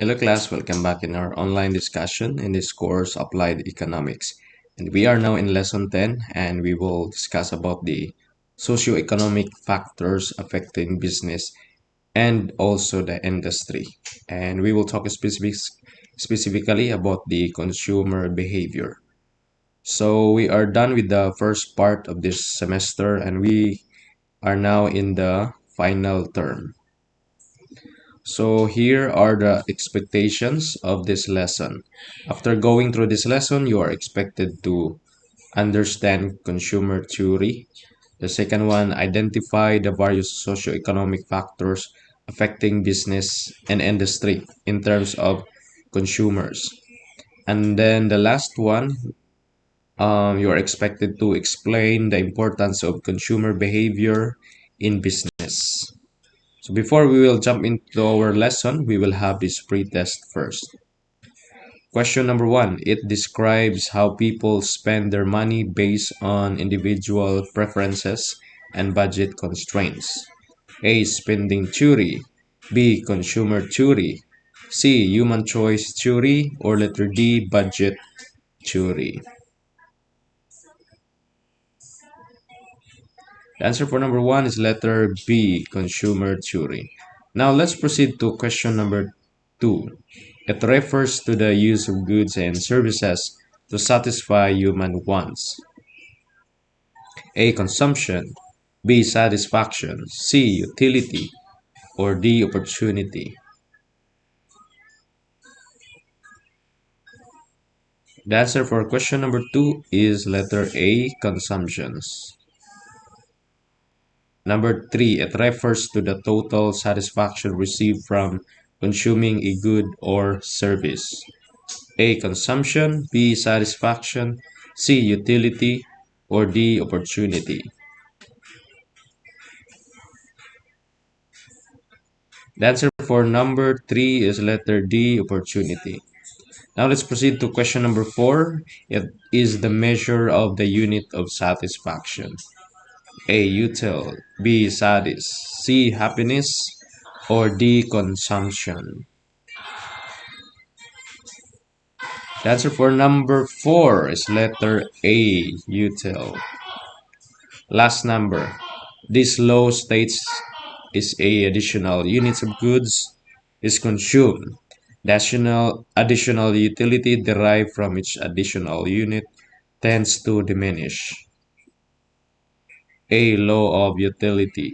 Hello class, welcome back in our online discussion in this course Applied Economics. And we are now in lesson 10 and we will discuss about the socioeconomic factors affecting business and also the industry. And we will talk specifically about the consumer behavior. So we are done with the first part of this semester and we are now in the final term. So here are the expectations of this lesson. After going through this lesson, you are expected to understand consumer theory. The second one, identify the various socioeconomic factors affecting business and industry in terms of consumers. And then the last one, you are expected to explain the importance of consumer behavior in business. So before we will jump into our lesson, we will have this pre-test first. Question number 1. It describes how people spend their money based on individual preferences and budget constraints. A. Spending theory. B. Consumer theory. C. Human choice theory. Or letter D. Budget theory. The answer for number 1 is letter B. Consumer theory. Now let's proceed to question number 2. It refers to the use of goods and services to satisfy human wants. A. Consumption. B. Satisfaction. C. Utility. Or D. Opportunity. The answer for question number 2 is letter A. Consumptions. Number 3, it refers to the total satisfaction received from consuming a good or service. A. Consumption. B. Satisfaction. C. Utility. Or D. Opportunity. The answer for number 3 is letter D. Opportunity. Now let's proceed to question number 4. It is the measure of the unit of satisfaction. A. Util. B. Satis. C. Happiness. Or D. Consumption. The answer for number 4 is letter A. Util. Last number. This law states is a additional units of goods is consumed. The additional utility derived from each additional unit tends to diminish. A. Law of utility.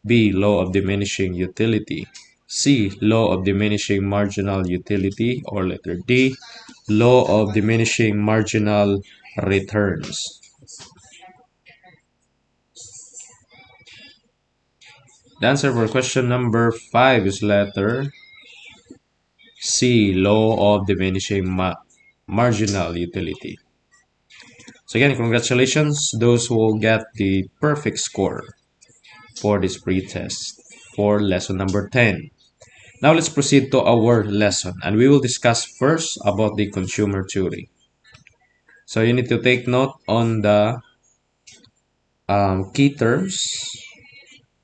B. Law of diminishing utility. C. Law of diminishing marginal utility. Or letter D. Law of diminishing marginal returns. The answer for question number 5 is letter C. Law of diminishing marginal utility. So again, congratulations those who will get the perfect score for this pre-test for lesson number 10. Now let's proceed to our lesson and we will discuss first about the consumer theory. So you need to take note on the key terms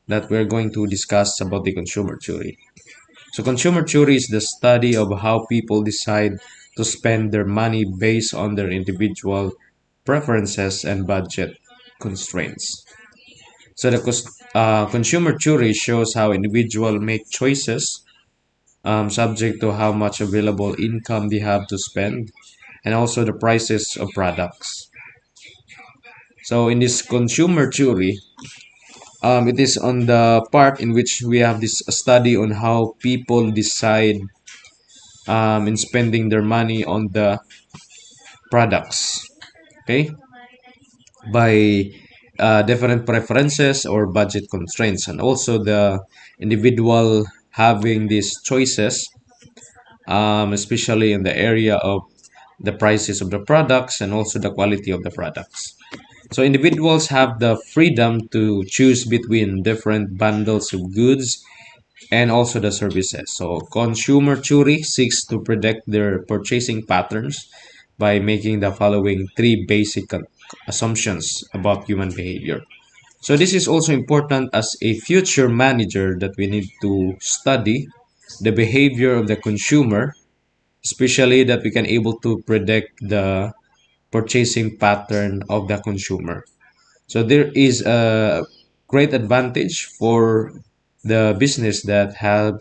that we're going to discuss about the consumer theory. So consumer theory is the study of how people decide to spend their money based on their individual preferences and budget constraints. So the consumer theory shows how individuals make choices subject to how much available income they have to spend and also the prices of products. So in this consumer theory, it is on the part in which we have this study on how people decide in spending their money on the products, okay, by different preferences or budget constraints, and also the individual having these choices, especially in the area of the prices of the products and also the quality of the products. So individuals have the freedom to choose between different bundles of goods and also the services. So consumer theory seeks to predict their purchasing patterns by making the following 3 basic assumptions about human behavior. So this is also important as a future manager that we need to study the behavior of the consumer, especially that we can able to predict the purchasing pattern of the consumer. So there is a great advantage for the business that have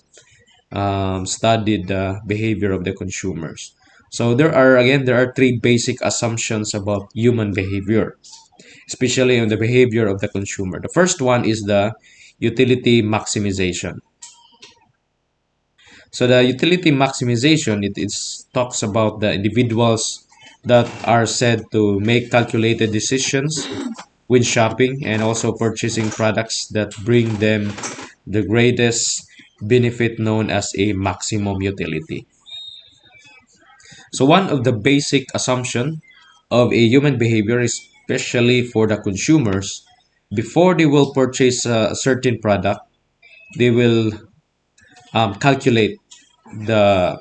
studied the behavior of the consumers. So there are three basic assumptions about human behavior, especially on the behavior of the consumer. The first one is the utility maximization. So the utility maximization, it is talks about the individuals that are said to make calculated decisions when shopping and also purchasing products that bring them the greatest benefit known as a maximum utility. So one of the basic assumption of a human behavior, especially for the consumers, before they will purchase a certain product, they will calculate the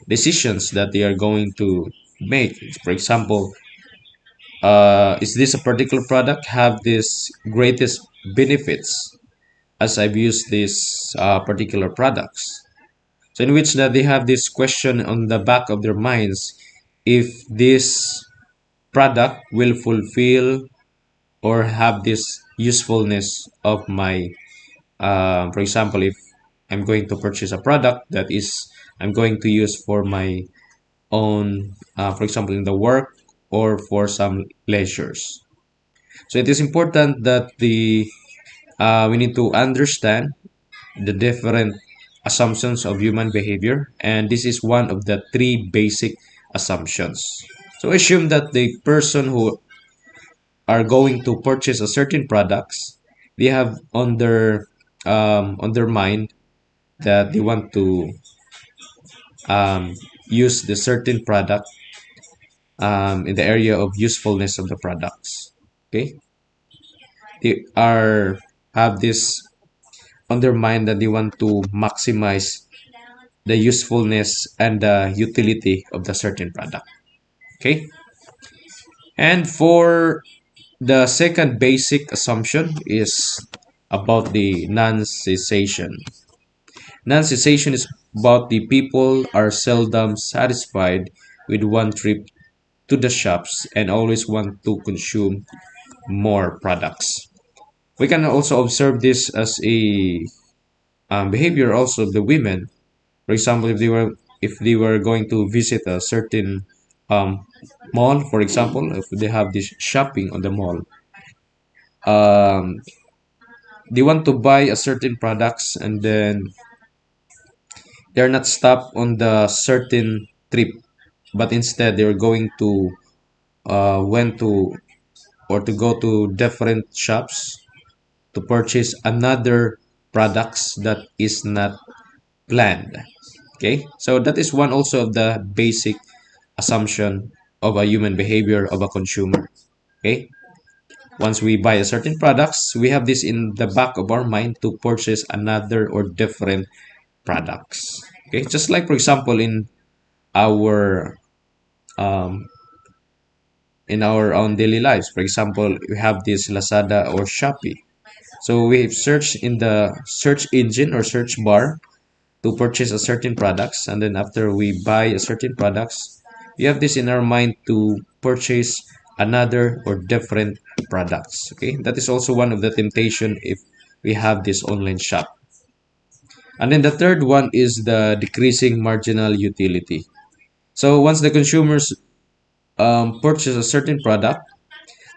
decisions that they are going to make. For example, is this a particular product have this greatest benefits as I've used this particular products? So in which that they have this question on the back of their minds if this product will fulfill or have this usefulness of my for example, if I'm going to purchase a product that is I'm going to use for my own, for example, in the work or for some leisures. So it is important that the we need to understand the different assumptions of human behavior, and this is one of the three basic assumptions. So assume that the person who are going to purchase a certain products, they have on their mind that they want to use the certain product in the area of usefulness of the products. Okay, they are have this on their mind that they want to maximize the usefulness and the utility of the certain product. Okay, and for the second basic assumption is about the non-cessation. Non-cessation is about the people are seldom satisfied with one trip to the shops and always want to consume more products. We can also observe this as a behavior also of the women. For example, if they were going to visit a certain um, mall, for example, if they have this shopping on the mall, um, they want to buy a certain products and then they're not stopped on the certain trip, but instead they're going to went to or to go to different shops to purchase another products that is not planned. Okay, so that is one also of the basic assumption of a human behavior of a consumer. Okay, once we buy a certain products, we have this in the back of our mind to purchase another or different products. Okay, just like for example our um, in our own daily lives. For example, we have this Lazada or Shopee. So we search in the search engine or search bar to purchase a certain products, and then after we buy a certain products, we have this in our mind to purchase another or different products. Okay, that is also one of the temptation if we have this online shop. And then the third one is the decreasing marginal utility. So once the consumers purchase a certain product,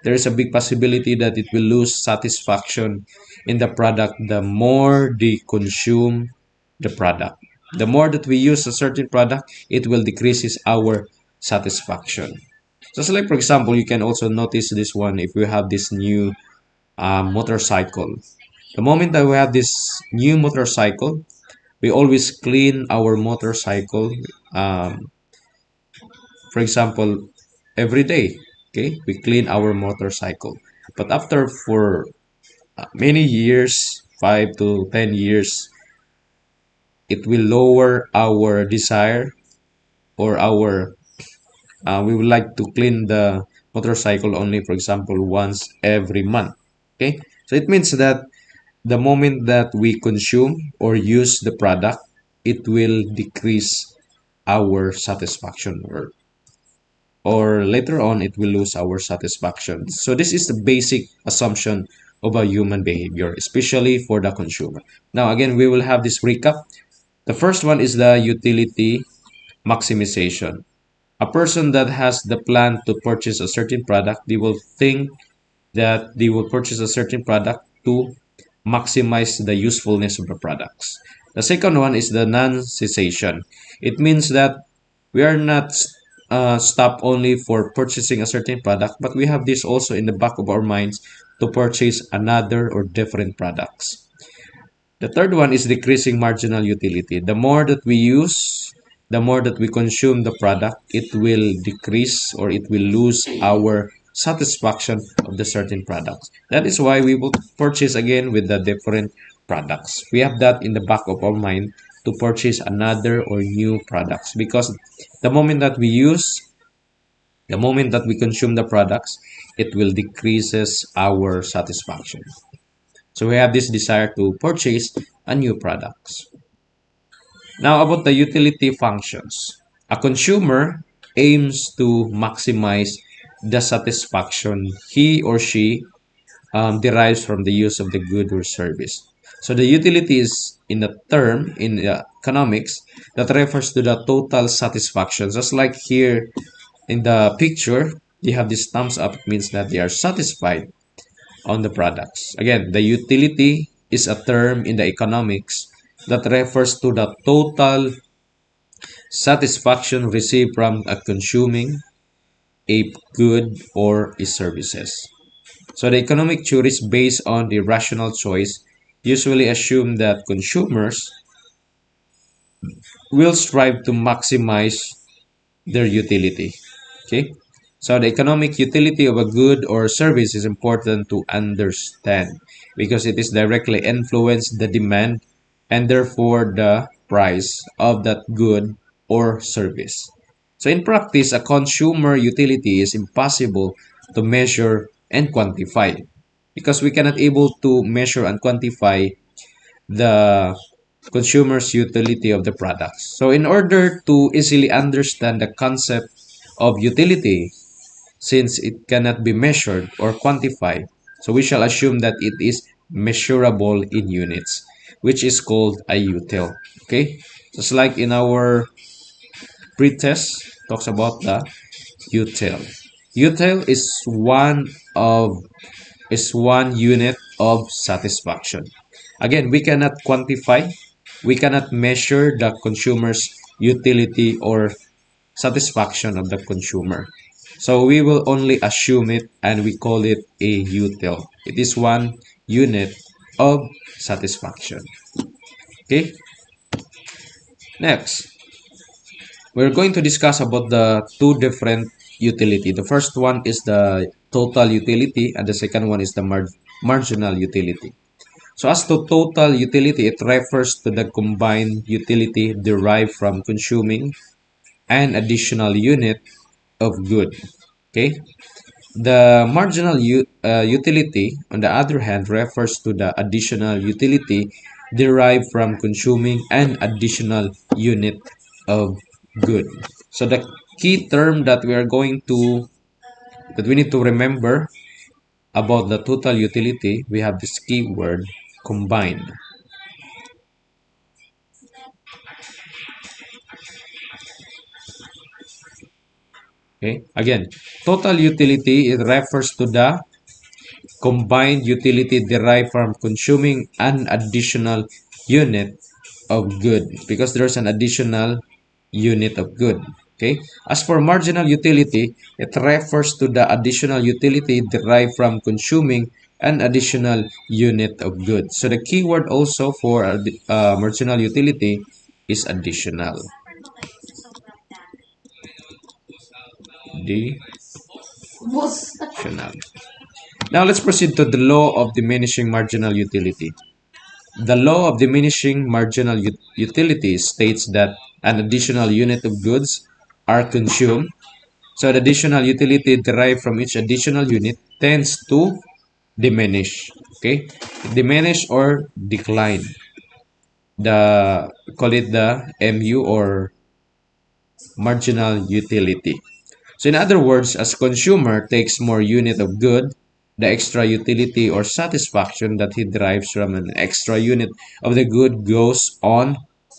there is a big possibility that it will lose satisfaction in the product the more they consume the product. The more that we use a certain product, it will decreases our satisfaction. Just like for example, you can also notice this one if we have this new motorcycle. The moment that we have this new motorcycle, we always clean our motorcycle. For example, every day, okay, we clean our motorcycle. But after for many years, 5 to 10 years, it will lower our desire or our we would like to clean the motorcycle only, for example, once every month. Okay, so it means that the moment that we consume or use the product, it will decrease our satisfaction, or later on it will lose our satisfaction. So this is the basic assumption of a human behavior, especially for the consumer. Now again, we will have this recap. The first one is the utility maximization. A person that has the plan to purchase a certain product, they will think that they will purchase a certain product to maximize the usefulness of the products. The second one is the non-cessation. It means that we are not stopped only for purchasing a certain product, but we have this also in the back of our minds to purchase another or different products. The third one is decreasing marginal utility. The more that we use, the more that we consume the product, it will decrease or it will lose our satisfaction of the certain products. That is why we will purchase again with the different products. We have that in the back of our mind to purchase another or new products, because the moment that we use, the moment that we consume the products, it will decreases our satisfaction. So we have this desire to purchase a new products. Now about the utility functions. A consumer aims to maximize the satisfaction he or she derives from the use of the good or service. So the utility is in a term in economics that refers to the total satisfaction. Just like here in the picture, you have this thumbs up, it means that they are satisfied on the products. Again, the utility is a term in the economics that refers to the total satisfaction received from a consuming a good or a services. So the economic theories based on the rational choice usually assume that consumers will strive to maximize their utility. Okay? So the economic utility of a good or service is important to understand because it is directly influence the demand and therefore the price of that good or service. So in practice, a consumer utility is impossible to measure and quantify because we cannot able to measure and quantify the consumer's utility of the products. So in order to easily understand the concept of utility, since it cannot be measured or quantified, so we shall assume that it is measurable in units, which is called a util. Okay? Just like in our pretest, talks about the util. Util is one unit of satisfaction. Again, we cannot quantify, we cannot measure the consumer's utility or satisfaction of the consumer. So we will only assume it and we call it a util. It is one unit of satisfaction. Okay, next we're going to discuss about the two different utility. The first one is the total utility and the second one is the marginal utility. So as to total utility, it refers to the combined utility derived from consuming an additional unit of good. Okay. The marginal utility, on the other hand, refers to the additional utility derived from consuming an additional unit of good. So the key term that we need to remember about the total utility, we have this keyword combined. Okay. Again, total utility, it refers to the combined utility derived from consuming an additional unit of good, because there's an additional unit of good. Okay. As for marginal utility, it refers to the additional utility derived from consuming an additional unit of good. So the keyword also for marginal utility is additional. Additional. Now let's proceed to the law of diminishing marginal utility. The law of diminishing marginal utility states that an additional unit of goods are consumed. So the additional utility derived from each additional unit tends to diminish. Okay? Diminish or decline. the call it the MU or marginal utility. So in other words, as consumer takes more unit of good, the extra utility or satisfaction that he derives from an extra unit of the good goes on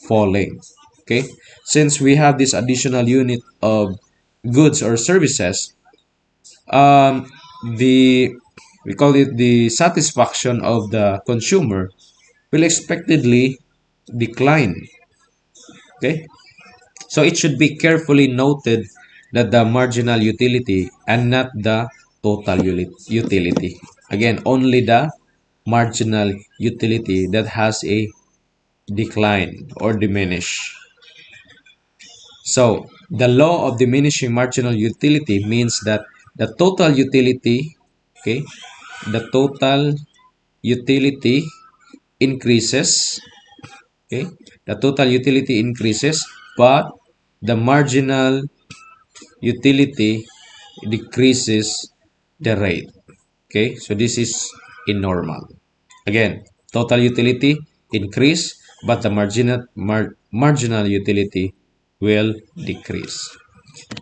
falling. Okay? Since we have this additional unit of goods or services, um, the we call it the satisfaction of the consumer will expectedly decline. Okay? So it should be carefully noted that the marginal utility and not the total utility. Again, only the marginal utility that has a decline or diminish. So the law of diminishing marginal utility means that the total utility, okay, the total utility increases, okay, the total utility increases, but the marginal utility decreases the rate. Okay, so this is in normal. Again, total utility increase, but the marginal utility will decrease.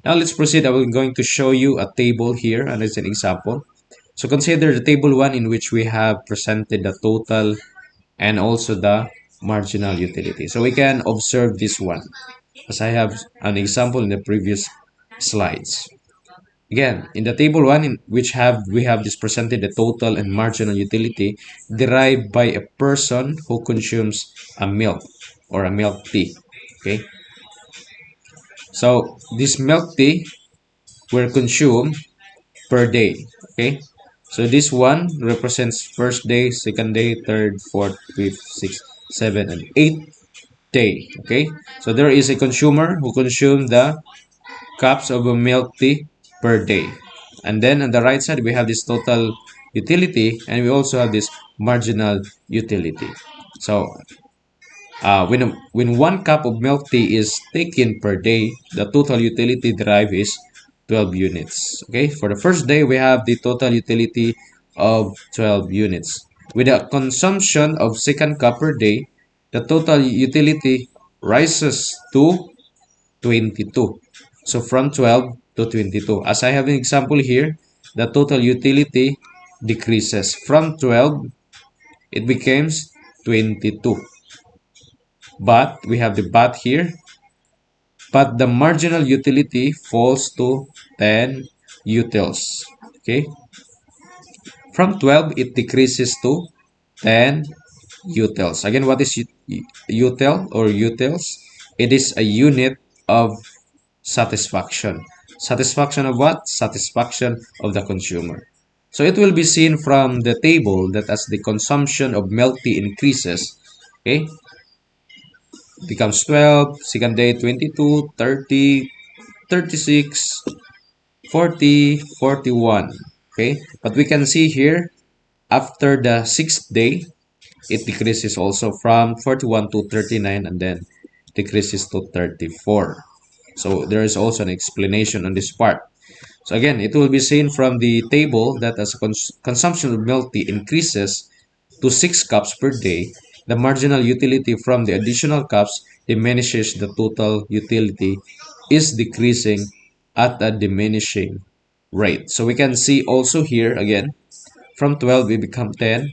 Now let's proceed. I'm going to show you a table here and as an example. So consider the table 1 in which we have presented the total and also the marginal utility. So we can observe this one as I have an example in the previous slides. Again, in the table 1 in which we have this presented the total and marginal utility derived by a person who consumes a milk or a milk tea. Okay, so this milk tea were consumed per day. Okay, so this one represents first day, second day, third, fourth, fifth, sixth, seventh, and eighth day. Okay, so there is a consumer who consumed the cups of a milk tea per day. And then on the right side, we have this total utility and we also have this marginal utility. So when 1 cup of milk tea is taken per day, the total utility derived is 12 units. Okay, for the first day, we have the total utility of 12 units. With a consumption of second cup per day, the total utility rises to 22. So from 12 to 22. As I have an example here, the total utility decreases. From 12, it becomes 22. But we have the but here. But the marginal utility falls to 10 utils. Okay. From 12, it decreases to 10 utils. Again, what is util or utils? It is a unit of satisfaction. Satisfaction of what? Satisfaction of the consumer. So it will be seen from the table that as the consumption of milk tea increases, okay, becomes 12, second day 22, 30, 36, 40, 41. Okay, but we can see here after the 6th day, it decreases also from 41 to 39 and then decreases to 34. So there is also an explanation on this part. So again, it will be seen from the table that as consumption of milk tea increases to 6 cups per day, the marginal utility from the additional cups diminishes, the total utility is decreasing at a diminishing rate. So we can see also here again, from 12 we become 10,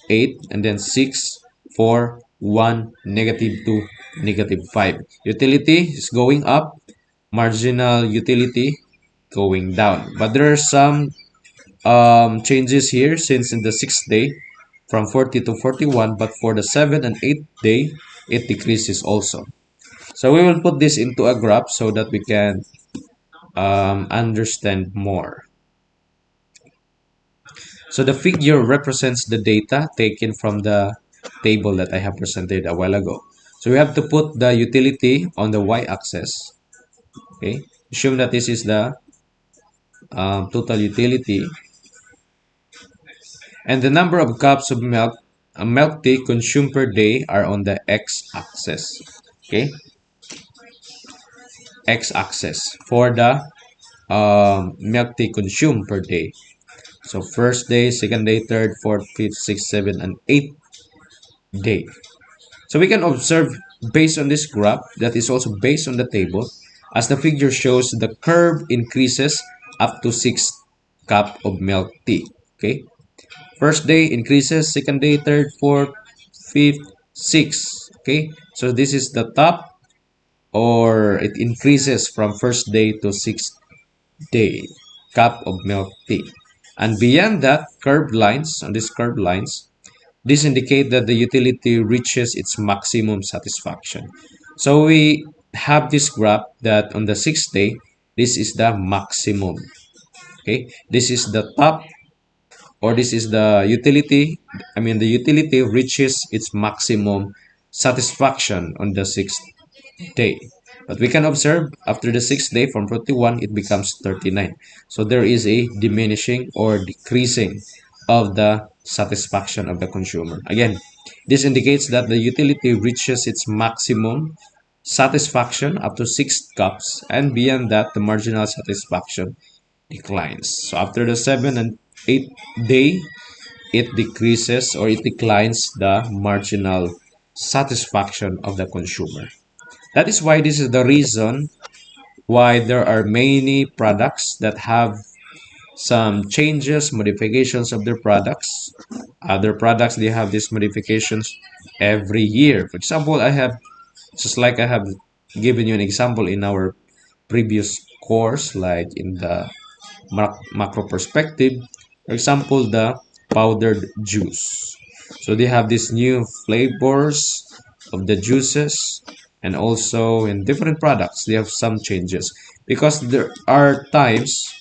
8, and then 6, 4, 1, negative 2, negative 5. Utility is going up, marginal utility going down. But there are some changes here since in the 6th day from 40 to 41, but for the 7th and 8th day, it decreases also. So we will put this into a graph so that we can understand more. So the figure represents the data taken from the table that I have presented a while ago. So we have to put the utility on the y-axis. Okay, assume that this is the total utility, and the number of cups of milk tea consumed per day are on the x-axis. Okay, x-axis for the milk tea consumed per day. So first day, second day, third, fourth, fifth, sixth, seventh, and eighth day. So we can observe based on this graph that is also based on the table. As the figure shows, the curve increases up to 6 cup of milk tea. Okay. First day increases, second day, third, fourth, fifth, sixth. Okay. So this is the top, or it increases from first day to sixth day cup of milk tea. And beyond that, curved lines, on these curved lines, this indicate that the utility reaches its maximum satisfaction. So we have this graph that on the sixth day, this is the maximum. Okay, this is the top, or this is the utility. I mean, the utility reaches its maximum satisfaction on the sixth day. But we can observe after the sixth day from 41, it becomes 39. So there is a diminishing or decreasing of the satisfaction of the consumer. Again, this indicates that the utility reaches its maximum satisfaction up to 6 cups, and beyond that, the marginal satisfaction declines. So after the 7 and 8 day, it decreases or it declines the marginal satisfaction of the consumer. That is why this is the reason why there are many products that have some changes, modifications of their products. Other products, they have these modifications every year. For example, just like I have given you an example in our previous course, like in the macro perspective. For example, the powdered juice. So they have these new flavors of the juices, and also in different products they have some changes because there are times,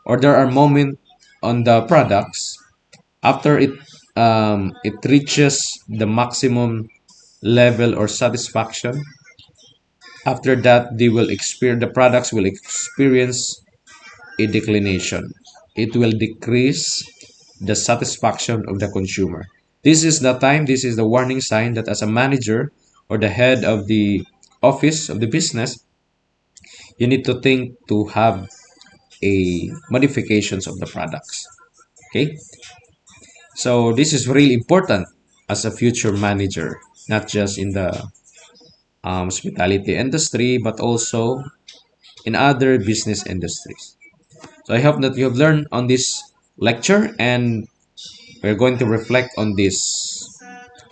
or there are moments on the products after it reaches the maximum level or satisfaction. After that, the products will experience a declination. It will decrease the satisfaction of the consumer. This is the time, this is the warning sign that as a manager or the head of the office of the business, you need to think to have a modifications of the products. Okay? So this is really important as a future manager, not just in the hospitality industry, but also in other business industries. So I hope that you have learned on this lecture, and we're going to reflect on these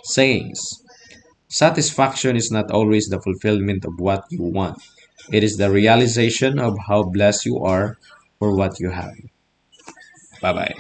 sayings. Satisfaction is not always the fulfillment of what you want. It is the realization of how blessed you are for what you have. Bye bye.